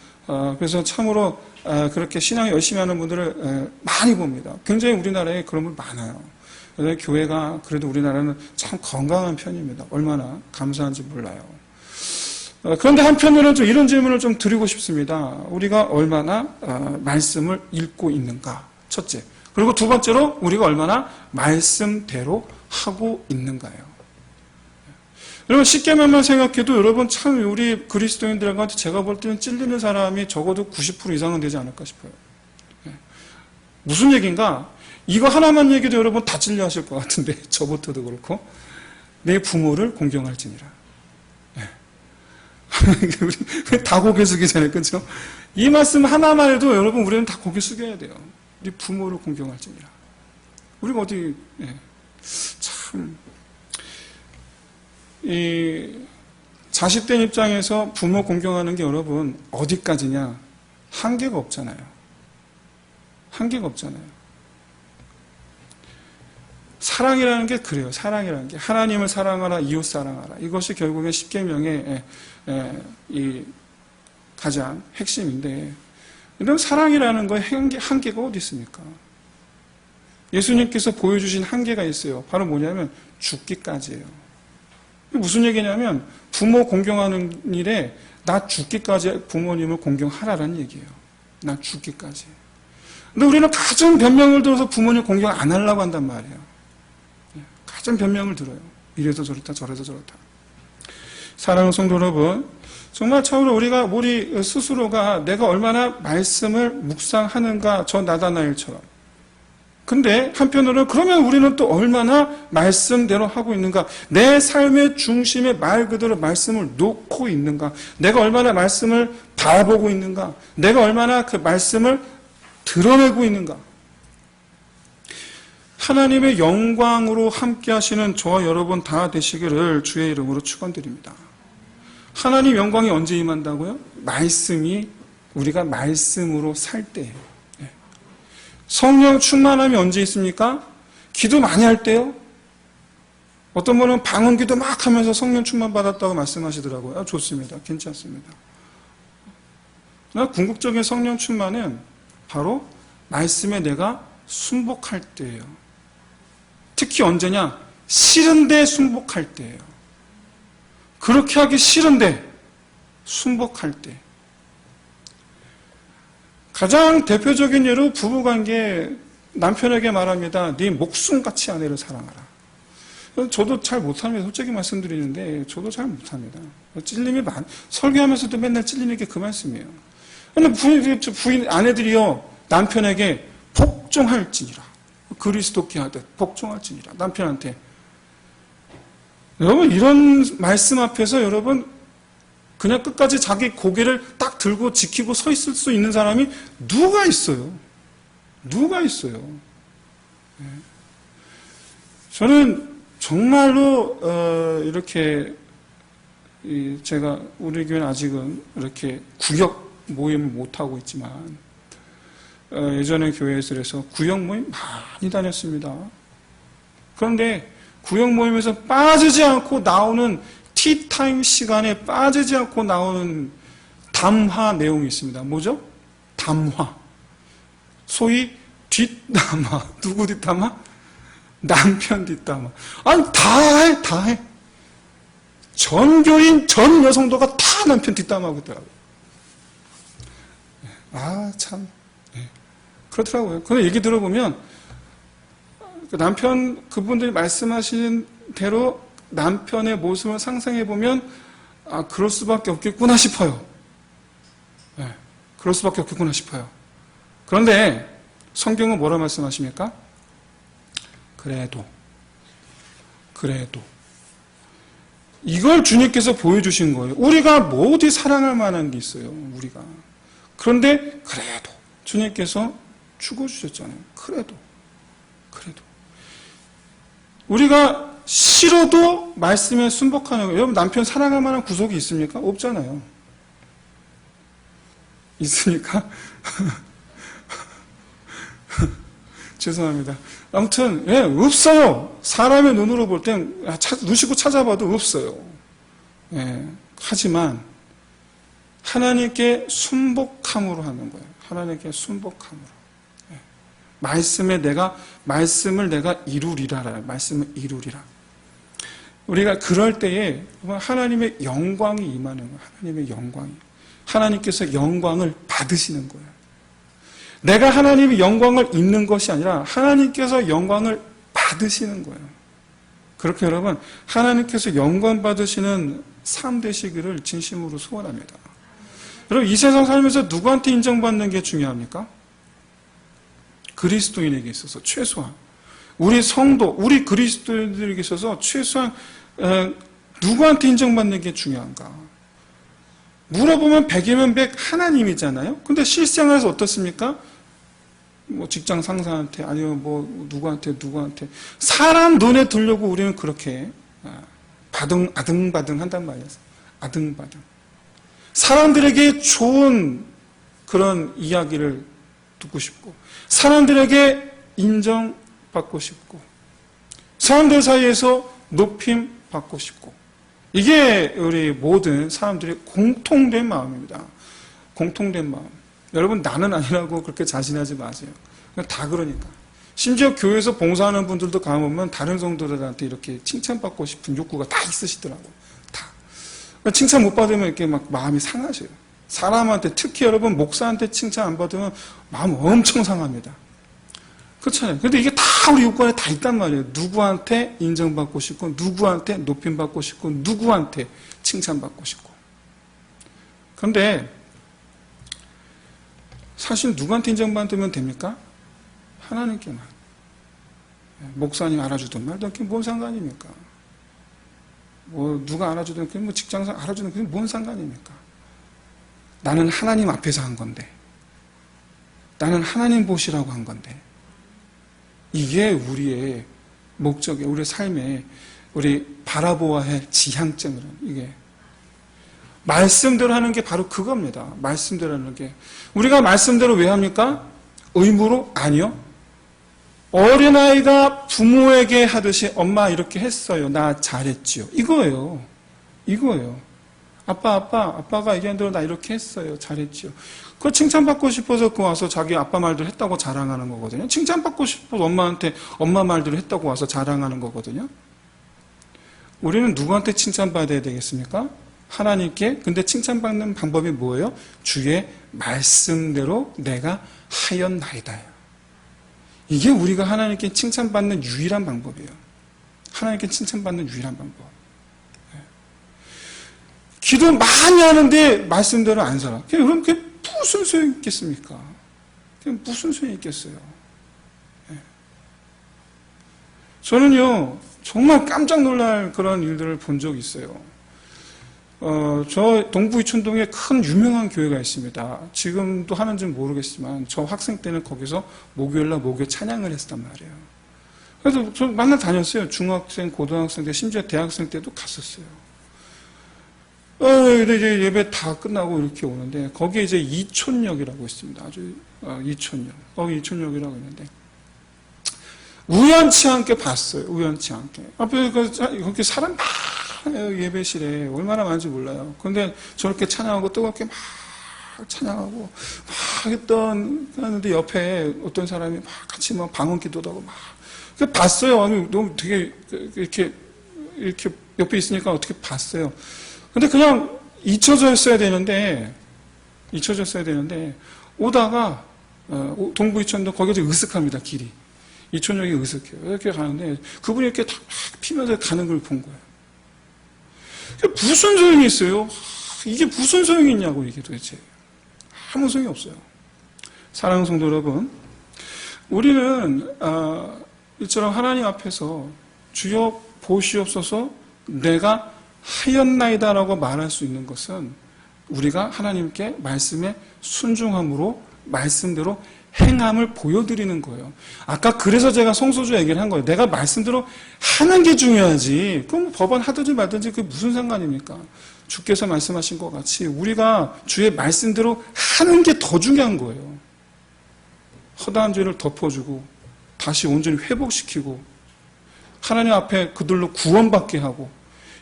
그래서 참으로 그렇게 신앙 열심히 하는 분들을 많이 봅니다. 굉장히 우리나라에 그런 분 많아요. 그래서 교회가 그래도 우리나라는 참 건강한 편입니다. 얼마나 감사한지 몰라요. 그런데 한편으로는 좀 이런 질문을 좀 드리고 싶습니다. 우리가 얼마나 말씀을 읽고 있는가? 첫째. 그리고 두 번째로 우리가 얼마나 말씀대로 하고 있는가요? 여러분 쉽게 말만 생각해도 여러분 참 우리 그리스도인들한테 제가 볼 때는 찔리는 사람이 적어도 90% 이상은 되지 않을까 싶어요. 무슨 얘기인가? 이거 하나만 얘기도 여러분 다 찔려 하실 것 같은데 저부터도 그렇고 내 부모를 공경할지니라. 우리 다 고개 숙이잖아요. 그렇죠? 이 말씀 하나만 해도 여러분 우리는 다 고개 숙여야 돼요. 네 부모를 공경할지니라. 우리가 어디 참 이 자식된 입장에서 부모 공경하는 게 여러분 어디까지냐? 한계가 없잖아요. 한계가 없잖아요. 사랑이라는 게 그래요. 사랑이라는 게 하나님을 사랑하라, 이웃 사랑하라. 이것이 결국엔 십계명의 이 가장 핵심인데 이런 사랑이라는 거에 한계가 어디 있습니까? 예수님께서 보여주신 한계가 있어요. 바로 뭐냐면 죽기까지예요. 무슨 얘기냐면 부모 공경하는 일에 나 죽기까지 부모님을 공경하라는 얘기예요. 나 죽기까지. 근데 우리는 가진 변명을 들어서 부모님 공경 안 하려고 한단 말이에요. 가진 변명을 들어요. 이래서 저렇다 저래서 저렇다. 사랑하는 성도 여러분, 정말 참으로 우리 스스로가 내가 얼마나 말씀을 묵상하는가 저 나다나엘처럼. 근데 한편으로는 그러면 우리는 또 얼마나 말씀대로 하고 있는가? 내 삶의 중심에 말 그대로 말씀을 놓고 있는가? 내가 얼마나 말씀을 바라보고 있는가? 내가 얼마나 그 말씀을 드러내고 있는가? 하나님의 영광으로 함께 하시는 저와 여러분 다 되시기를 주의 이름으로 축원드립니다. 하나님 영광이 언제 임한다고요? 우리가 말씀으로 살 때예요. 성령 충만함이 언제 있습니까? 기도 많이 할 때요. 어떤 분은 방언기도 막 하면서 성령 충만 받았다고 말씀하시더라고요. 좋습니다. 괜찮습니다. 궁극적인 성령 충만은 바로 말씀에 내가 순복할 때예요. 특히 언제냐? 싫은데 순복할 때예요. 그렇게 하기 싫은데 순복할 때. 가장 대표적인 예로 부부관계 남편에게 말합니다. 네 목숨같이 아내를 사랑하라. 저도 잘 못합니다. 솔직히 말씀드리는데 저도 잘 못합니다. 찔림이 설교하면서도 맨날 찔리는 게 그 말씀이에요. 부인 아내들이요 남편에게 복종할지니라. 그리스도께 하듯 복종할지니라. 남편한테. 여러분 이런 말씀 앞에서 여러분 그냥 끝까지 자기 고개를 딱 들고 지키고 서 있을 수 있는 사람이 누가 있어요? 누가 있어요? 저는 정말로 이렇게 제가 우리 교회는 아직은 이렇게 구역 모임을 못 하고 있지만 예전에 교회에서 그래서 구역 모임 많이 다녔습니다. 그런데 구역 모임에서 빠지지 않고 나오는 티타임 시간에 빠지지 않고 나오는 담화 내용이 있습니다. 뭐죠? 담화. 소위 뒷담화. 누구 뒷담화? 남편 뒷담화. 아니 다 해. 전교인 전 여성도가 다 남편 뒷담화하고 있더라고요. 참 그렇더라고요. 그 얘기 들어보면 남편 그분들이 말씀하시는 대로 남편의 모습을 상상해보면 그럴 수밖에 없겠구나 싶어요. 그럴 수밖에 없겠구나 싶어요. 그런데 성경은 뭐라 말씀하십니까? 그래도 이걸 주님께서 보여주신 거예요. 우리가 뭐 어디 사랑할 만한 게 있어요. 우리가. 그런데 그래도 주님께서 죽어주셨잖아요. 그래도 우리가 싫어도 말씀에 순복하는 거예요. 여러분 남편 사랑할 만한 구석이 있습니까? 없잖아요. 있습니까? 죄송합니다. 아무튼 없어요. 사람의 눈으로 볼 땐 눈 씻고 찾아봐도 없어요. 하지만 하나님께 순복함으로 하는 거예요. 하나님께 순복함으로. 말씀을 내가 이루리라. 말씀을 이루리라. 우리가 그럴 때에 하나님의 영광이 임하는 거예요. 하나님의 영광이. 하나님께서 영광을 받으시는 거예요. 내가 하나님의 영광을 입는 것이 아니라 하나님께서 영광을 받으시는 거예요. 그렇게 여러분, 하나님께서 영광 받으시는 삶 되시기를 진심으로 소원합니다. 여러분, 이 세상 살면서 누구한테 인정받는 게 중요합니까? 그리스도인에게 있어서 최소한. 우리 성도, 우리 그리스도인들에게 있어서 최소한 누구한테 인정받는 게 중요한가? 물어보면 100이면 100 하나님이잖아요. 근데 실생활에서 어떻습니까? 뭐 직장 상사한테 아니면 뭐 누구한테 사람 눈에 들려고 우리는 그렇게 아등바등 한단 말이에요. 아등바등. 사람들에게 좋은 그런 이야기를 듣고 싶고, 사람들에게 인정받고 싶고, 사람들 사이에서 높임 받고 싶고, 이게 우리 모든 사람들의 공통된 마음입니다. 공통된 마음. 여러분, 나는 아니라고 그렇게 자신하지 마세요. 다 그러니까. 심지어 교회에서 봉사하는 분들도 가보면 다른 성도들한테 이렇게 칭찬받고 싶은 욕구가 다 있으시더라고요. 다. 칭찬 못 받으면 이렇게 막 마음이 상하셔요. 사람한테, 특히 여러분 목사한테 칭찬 안 받으면 마음 엄청 상합니다. 그렇잖아요. 근데 이게 다 우리 욕구 안에 다 있단 말이에요. 누구한테 인정받고 싶고, 누구한테 높임받고 싶고, 누구한테 칭찬받고 싶고. 그런데 사실 누구한테 인정받으면 됩니까? 하나님께만. 목사님 알아주든 말든 그게 뭔 상관입니까? 뭐 누가 알아주든 그게 뭐 직장에서 알아주든 그게 뭔 상관입니까? 나는 하나님 앞에서 한 건데, 나는 하나님 보시라고 한 건데, 이게 우리의 목적에, 우리의 삶에 우리 바라보아야 할 지향점이란, 이게 말씀대로 하는 게 바로 그겁니다. 말씀대로 하는 게. 우리가 말씀대로 왜 합니까? 의무로? 아니요. 어린아이가 부모에게 하듯이 엄마 이렇게 했어요. 나 잘했지요. 이거예요. 이거예요. 아빠가 얘기한 대로 나 이렇게 했어요. 잘했지요. 그거 칭찬받고 싶어서 그 와서 자기 아빠 말대로 했다고 자랑하는 거거든요. 칭찬받고 싶어서 엄마한테 엄마 말대로 했다고 와서 자랑하는 거거든요. 우리는 누구한테 칭찬받아야 되겠습니까? 하나님께. 근데 칭찬받는 방법이 뭐예요? 주의 말씀대로 내가 하였나이다. 이게 우리가 하나님께 칭찬받는 유일한 방법이에요. 하나님께 칭찬받는 유일한 방법. 기도 많이 하는데 말씀대로 안 살아. 그럼 그게 무슨 소용이 있겠습니까? 그게 무슨 소용이 있겠어요? 저는요, 정말 깜짝 놀랄 그런 일들을 본 적이 있어요. 저 동부 이촌동에 큰 유명한 교회가 있습니다. 지금도 하는지는 모르겠지만 저 학생 때는 거기서 목요일날 목요 찬양을 했단 말이에요. 그래서 저 맨날 다녔어요. 중학생, 고등학생 때, 심지어 대학생 때도 갔었어요. 근데 이제 예배 다 끝나고 이렇게 오는데 거기에 이제 이촌역이라고 있습니다. 아주 이촌역. 거기 이촌역이라고 있는데 우연치 않게 봤어요. 우연치 않게. 앞에 거기 사람 많아요. 예배실에 얼마나 많은지 몰라요. 근데 저렇게 찬양하고 뜨겁게 막 찬양하고 막 하는데 옆에 어떤 사람이 막 같이 막 방언기도도 하고 막 봤어요. 아니 너무 되게 이렇게 옆에 있으니까 어떻게 봤어요. 근데 그냥 잊혀졌어야 되는데 오다가 동부 이촌도 거기가 좀 으슥합니다. 길이. 이촌역이 으슥해요. 이렇게 가는데 그분이 이렇게 다 피면서 가는 걸 본 거예요. 무슨 소용이 있어요? 이게 무슨 소용이 있냐고 이게 도대체. 아무 소용이 없어요. 사랑하는 성도 여러분, 우리는 이처럼 하나님 앞에서 주여 보시옵소서 내가 하였나이다라고 말할 수 있는 것은 우리가 하나님께 말씀에 순종함으로 말씀대로 행함을 보여드리는 거예요. 아까 그래서 제가 성소주 얘기를 한 거예요. 내가 말씀대로 하는 게 중요하지. 그럼 법안 하든지 말든지 그게 무슨 상관입니까? 주께서 말씀하신 것 같이 우리가 주의 말씀대로 하는 게 더 중요한 거예요. 허다한 죄를 덮어주고 다시 온전히 회복시키고 하나님 앞에 그들로 구원받게 하고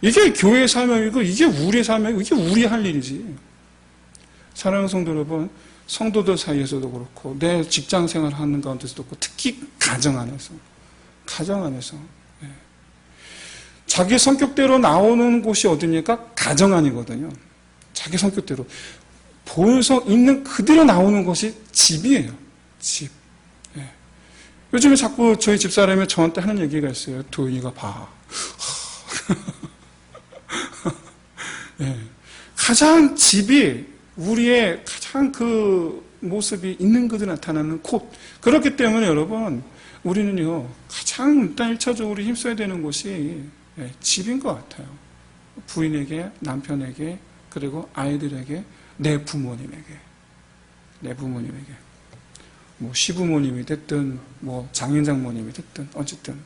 이게 교회의 사명이고 이게 우리의 사명이고 이게 우리 할 일이지. 사랑하는 성도 여러분, 성도들 사이에서도 그렇고 내 직장 생활하는 가운데서도 그렇고 특히 가정 안에서 네. 자기 성격대로 나오는 곳이 어디입니까? 가정 안이거든요. 자기 성격대로 본성 있는 그대로 나오는 것이 집이에요. 집. 네. 요즘에 자꾸 저희 집사람이 저한테 하는 얘기가 있어요. 도윤이가 봐. 네. 가장 집이 우리의 가장 그 모습이 있는 그대로 나타나는 곳. 그렇기 때문에 여러분, 우리는요, 가장 일단 1차적으로 힘써야 되는 곳이 집인 것 같아요. 부인에게, 남편에게, 그리고 아이들에게, 내 부모님에게. 뭐, 시부모님이 됐든, 뭐, 장인장모님이 됐든, 어쨌든,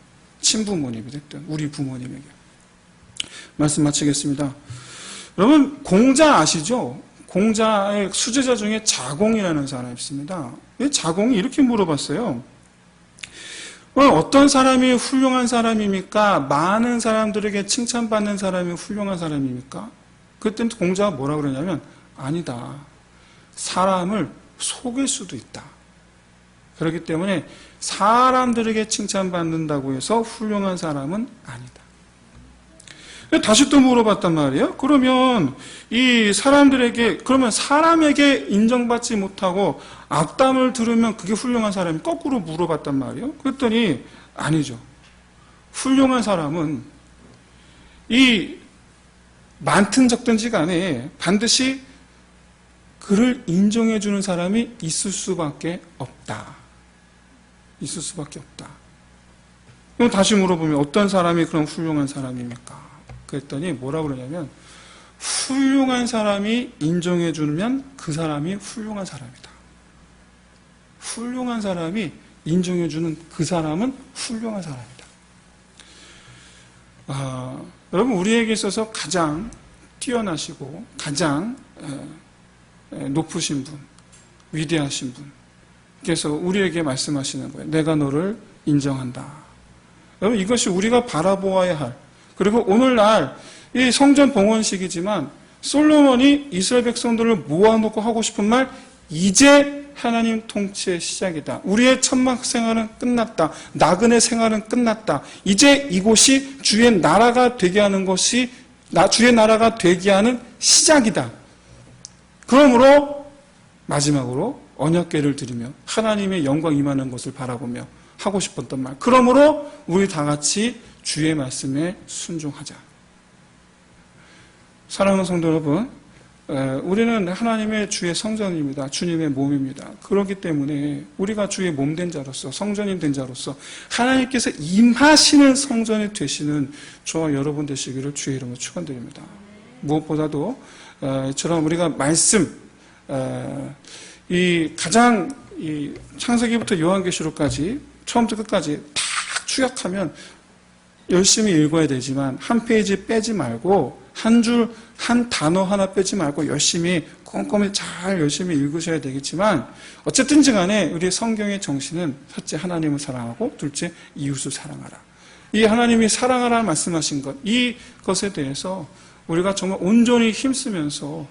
친부모님이 됐든, 우리 부모님에게. 말씀 마치겠습니다. 여러분, 공자 아시죠? 공자의 수제자 중에 자공이라는 사람이 있습니다. 자공이 이렇게 물어봤어요. 어떤 사람이 훌륭한 사람입니까? 많은 사람들에게 칭찬받는 사람이 훌륭한 사람입니까? 그때 공자가 뭐라 그러냐면 아니다. 사람을 속일 수도 있다. 그렇기 때문에 사람들에게 칭찬받는다고 해서 훌륭한 사람은 아니다. 다시 또 물어봤단 말이에요. 그러면 이 사람들에게, 그러면 사람에게 인정받지 못하고 악담을 들으면 그게 훌륭한 사람이 거꾸로 물어봤단 말이에요. 그랬더니 아니죠. 훌륭한 사람은 이 많든 적든지 간에 반드시 그를 인정해주는 사람이 있을 수밖에 없다. 그럼 다시 물어보면 어떤 사람이 그럼 훌륭한 사람입니까? 그랬더니 뭐라고 그러냐면 훌륭한 사람이 인정해주면 그 사람이 훌륭한 사람이다. 훌륭한 사람이 인정해주는 그 사람은 훌륭한 사람이다. 여러분 우리에게 있어서 가장 뛰어나시고 가장 높으신 분, 위대하신 분께서 우리에게 말씀하시는 거예요. 내가 너를 인정한다. 여러분 이것이 우리가 바라보아야 할, 그리고 오늘날 이 성전 봉헌식이지만 솔로몬이 이스라엘 백성들을 모아놓고 하고 싶은 말, 이제 하나님 통치의 시작이다. 우리의 천막 생활은 끝났다. 나그네 생활은 끝났다. 이제 이곳이 주의 나라가 되게 하는 것이 주의 나라가 되게 하는 시작이다. 그러므로 마지막으로 언약궤를 드리며 하나님의 영광 임하는 것을 바라보며 하고 싶었던 말. 그러므로 우리 다 같이 주의 말씀에 순종하자. 사랑하는 성도 여러분, 우리는 하나님의 주의 성전입니다. 주님의 몸입니다. 그렇기 때문에 우리가 주의 몸된 자로서, 성전이 된 자로서 하나님께서 임하시는 성전이 되시는 저와 여러분 되시기를 주의 이름으로 축원드립니다. 무엇보다도 저런 우리가 말씀, 이 가장 이 창세기부터 요한계시록까지 처음부터 끝까지 다 추격하면 열심히 읽어야 되지만 한 페이지 빼지 말고 한 줄, 한 단어 하나 빼지 말고 열심히 꼼꼼히 잘 열심히 읽으셔야 되겠지만 어쨌든지 간에 우리 성경의 정신은 첫째 하나님을 사랑하고 둘째 이웃을 사랑하라. 이 하나님이 사랑하라 말씀하신 것, 이것에 대해서 우리가 정말 온전히 힘쓰면서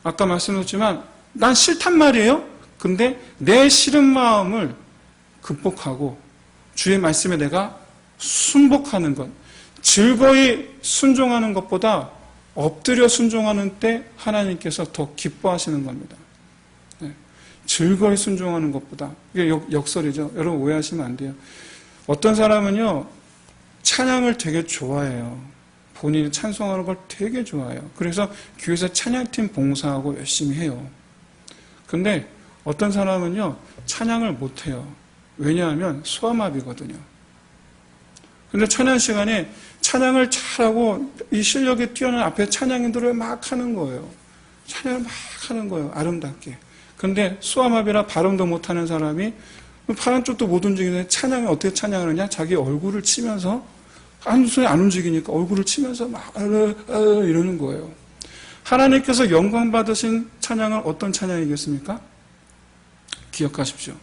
아까 말씀드렸지만 난 싫단 말이에요. 근데 내 싫은 마음을 극복하고 주의 말씀에 내가 순복하는 것, 즐거이 순종하는 것보다 엎드려 순종하는 때 하나님께서 더 기뻐하시는 겁니다. 네. 즐거이 순종하는 것보다. 이게 역설이죠. 여러분 오해하시면 안 돼요. 어떤 사람은요, 찬양을 되게 좋아해요. 본인이 찬송하는 걸 되게 좋아해요. 그래서 교회에서 찬양팀 봉사하고 열심히 해요. 근데 어떤 사람은요, 찬양을 못해요. 왜냐하면 소아마비거든요. 근데 찬양 시간에 찬양을 잘하고 이 실력이 뛰어난 앞에 찬양인들을 막 하는 거예요. 찬양을 막 하는 거예요. 아름답게. 근데 소아마비라 발음도 못하는 사람이 파란 쪽도 못 움직이는데 찬양을 어떻게 찬양하느냐? 자기 얼굴을 치면서 한 손에 안 움직이니까 얼굴을 치면서 막 이러는 거예요. 하나님께서 영광 받으신 찬양은 어떤 찬양이겠습니까? 기억하십시오.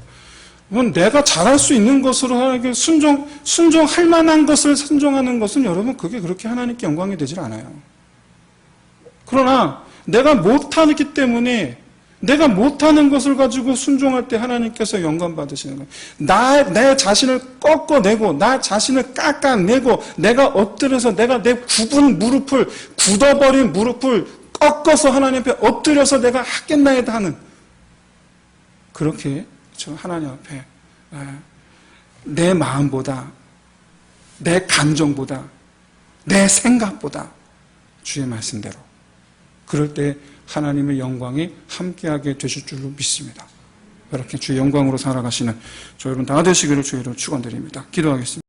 그건 내가 잘할 수 있는 것으로 하나님께 순종할 만한 것을 순종하는 것은 여러분 그게 그렇게 하나님께 영광이 되질 않아요. 그러나 내가 못하기 때문에 내가 못하는 것을 가지고 순종할 때 하나님께서 영광 받으시는 거예요. 내 자신을 꺾어내고 나 자신을 깎아내고 내가 엎드려서 내가 내 굳어버린 무릎을 꺾어서 하나님 앞에 엎드려서 내가 하겠나이다 하는 그렇게 저 하나님 앞에 내 마음보다 내 감정보다 내 생각보다 주의 말씀대로 그럴 때 하나님의 영광이 함께하게 되실 줄로 믿습니다. 그렇게 주의 영광으로 살아가시는 저 여러분 다 되시기를 주의 이름으로 축원드립니다. 기도하겠습니다.